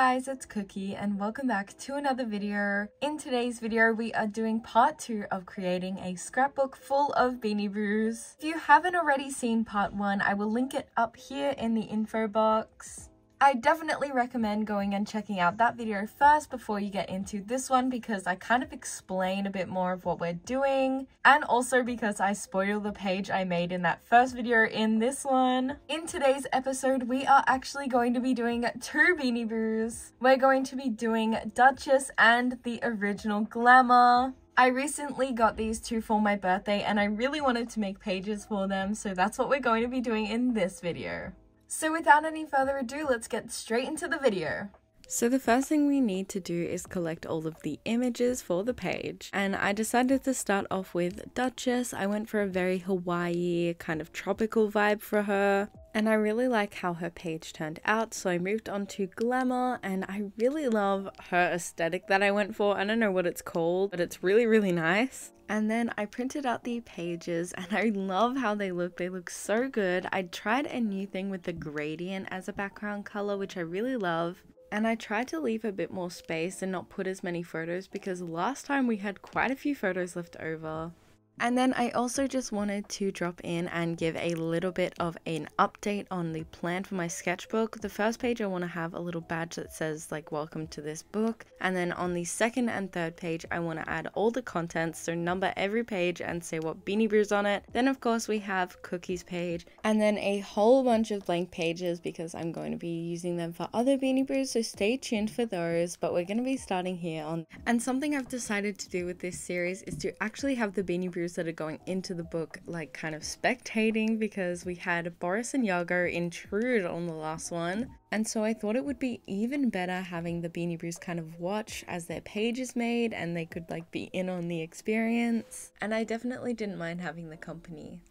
guys, it's Cookie and welcome back to another video. In today's video, we are doing part 2 of creating a scrapbook full of Beanie Boos. If you haven't already seen part 1, I will link it up here in the info box. I definitely recommend going and checking out that video first before you get into this one because I kind of explain a bit more of what we're doing, and also because I spoil the page I made in that first video in this one. In today's episode, we are actually going to be doing 2 Beanie Boos. We're going to be doing Duchess and the original Glamour. I recently got these 2 for my birthday and I really wanted to make pages for them, so that's what we're going to be doing in this video. So without any further ado, let's get straight into the video. So the first thing we need to do is collect all of the images for the page, and I decided to start off with Duchess. I went for a very Hawaii kind of tropical vibe for her, and I really like how her page turned out, so I moved on to Glamour, and I really love her aesthetic that I went for. I don't know what it's called, but it's really nice. And then I printed out the pages and I love how they look so good. I tried a new thing with the gradient as a background color, which I really love. And I tried to leave a bit more space and not put as many photos because last time we had quite a few photos left over. And then I also just wanted to drop in and give a little bit of an update on the plan for my sketchbook. The first page I want to have a little badge that says like welcome to this book, and then on the second and third page I want to add all the contents, so number every page and say what Beanie Boos on it. Then of course we have Cookie's page and then a whole bunch of blank pages because I'm going to be using them for other Beanie Boos, so stay tuned for those. But we're going to be starting here on, and something I've decided to do with this series is to actually have the Beanie Boos that are going into the book like kind of spectating, because we had Boris and Yago intrude on the last one, and so I thought it would be even better having the Beanie Boos kind of watch as their page is made and they could like be in on the experience, and I definitely didn't mind having the company.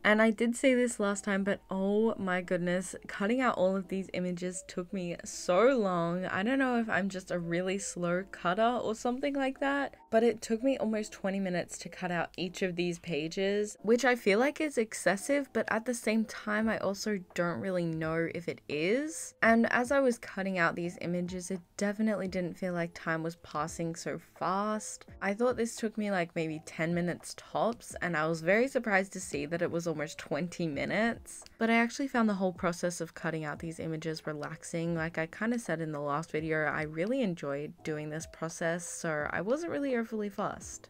And I did say this last time, but oh my goodness, cutting out all of these images took me so long. I don't know if I'm just a really slow cutter or something like that, but it took me almost 20 minutes to cut out each of these pages, which I feel like is excessive, but at the same time, I also don't really know if it is. And as I was cutting out these images, it definitely didn't feel like time was passing so fast. I thought this took me like maybe 10 minutes tops, and I was very surprised to see that it was almost 20 minutes. But I actually found the whole process of cutting out these images relaxing. Like I kind of said in the last video, I really enjoyed doing this process, so I wasn't really overly fussed.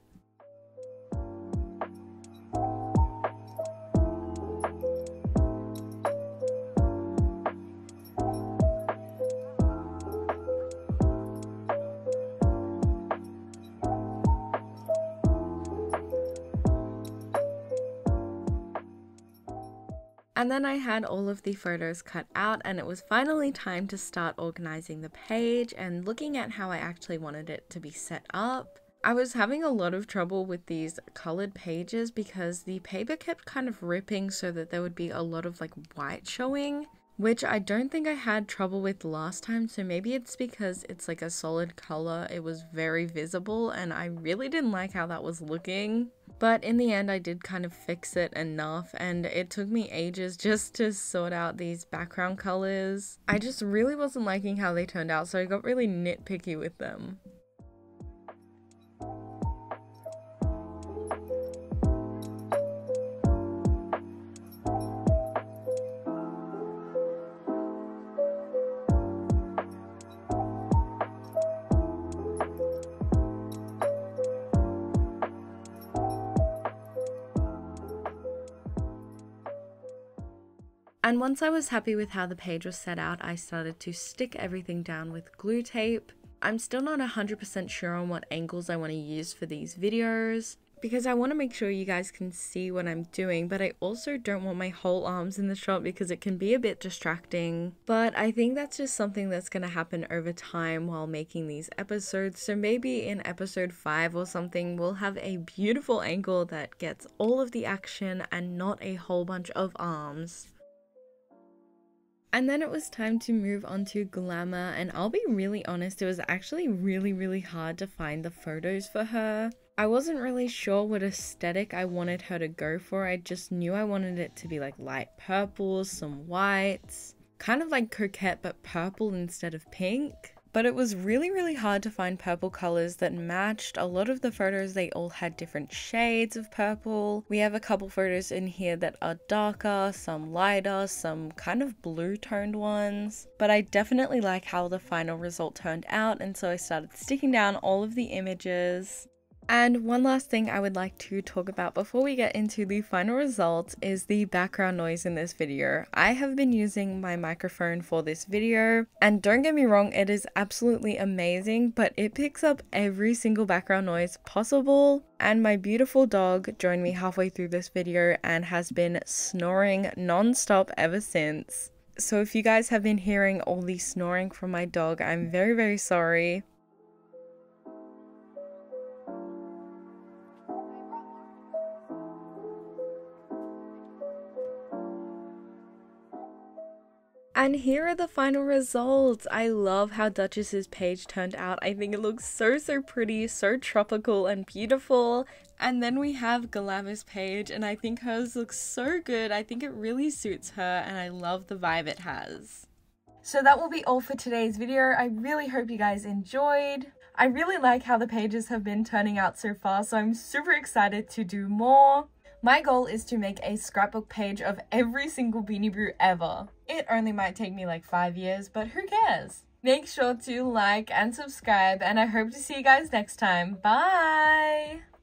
And then I had all of the photos cut out, and it was finally time to start organizing the page and looking at how I actually wanted it to be set up. I was having a lot of trouble with these colored pages because the paper kept kind of ripping so that there would be a lot of like white showing, which I don't think I had trouble with last time, so maybe it's because it's like a solid color. It was very visible and I really didn't like how that was looking. But in the end, I did kind of fix it enough, and it took me ages just to sort out these background colors. I just really wasn't liking how they turned out, so I got really nitpicky with them. And once I was happy with how the page was set out, I started to stick everything down with glue tape. I'm still not 100% sure on what angles I want to use for these videos, because I want to make sure you guys can see what I'm doing, but I also don't want my whole arms in the shot because it can be a bit distracting. But I think that's just something that's going to happen over time while making these episodes, so maybe in episode 5 or something we'll have a beautiful angle that gets all of the action and not a whole bunch of arms. And then it was time to move on to Glamour, and I'll be really honest, it was actually really hard to find the photos for her. I wasn't really sure what aesthetic I wanted her to go for. I just knew I wanted it to be like light purples, some whites, kind of like coquette but purple instead of pink. But it was really hard to find purple colors that matched. A lot of the photos, they all had different shades of purple. We have a couple photos in here that are darker, some lighter, some kind of blue toned ones. But I definitely like how the final result turned out, and so I started sticking down all of the images. And one last thing I would like to talk about before we get into the final result is the background noise in this video. I have been using my microphone for this video, and don't get me wrong, it is absolutely amazing, but it picks up every single background noise possible. And my beautiful dog joined me halfway through this video and has been snoring non-stop ever since. So if you guys have been hearing all the snoring from my dog, I'm very sorry. And here are the final results. I love how Duchess's page turned out. I think it looks so pretty, so tropical and beautiful. And then we have Galaba's page, and I think hers looks so good. I think it really suits her, and I love the vibe it has. So that will be all for today's video. I really hope you guys enjoyed. I really like how the pages have been turning out so far, so I'm super excited to do more. My goal is to make a scrapbook page of every single Beanie Brew ever. It only might take me like 5 years, but who cares? Make sure to like and subscribe, and I hope to see you guys next time. Bye!